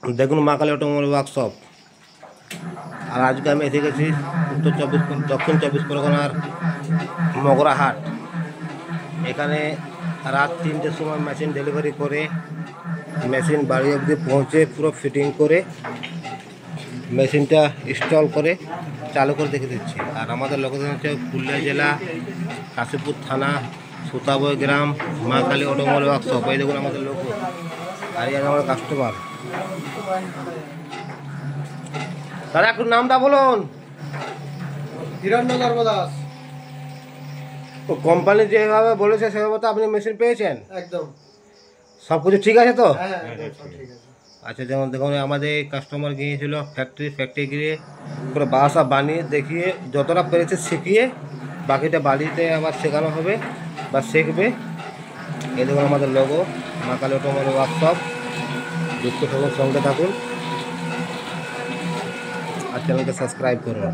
দেখুন মা Kali automobile workshop. আর আজকে আমি এসে গেছি দক্ষিণ চব্বিশ পরগনার মগরা হাট। এখানে রাত 3টের সময় মেশিন ডেলিভারি করে মেশিন বাড়ি অবধি পৌঁছে পুরো ফিটিং করে মেশিনটা ইনস্টল করে চালু করে দেখে দিচ্ছি। আর আমাদের লোকেশন হচ্ছে পুরুলিয়া জেলা কাশীপুর থানা সুতাবই গ্রাম মা কালী অটোমোবাইল ওয়ার্কশপ। এই দেখুন আমাদের লোক আর আমার কাস্টমার। দাদা একটু নামটা বলুন। হিরণ্যধর্ম দাস। ও কোম্পানি যেভাবে বলেছে সেভাবে তো আপনি মেশিন পেয়েছেন? একদম সব কিছু ঠিক আছে তো? হ্যাঁ একদম সব ঠিক আছে। আচ্ছা, যেমন দেখুন আমাদের কাস্টমার গিয়েছিল ফ্যাক্টরি গিয়ে পুরো বাসা বানিয়ে দেখিয়ে যতটা পেরেছে শিখিয়ে বাকিটা বাড়িতে আবার শেখানো হবে বা শিখবে। এই দেখুন আমাদের লোগো মা কালী অটোমোবাইল ওয়ার্কশপ। যুক্ত থাকুন, সঙ্গে থাকুন আর চ্যানেলকে সাবস্ক্রাইব করুন।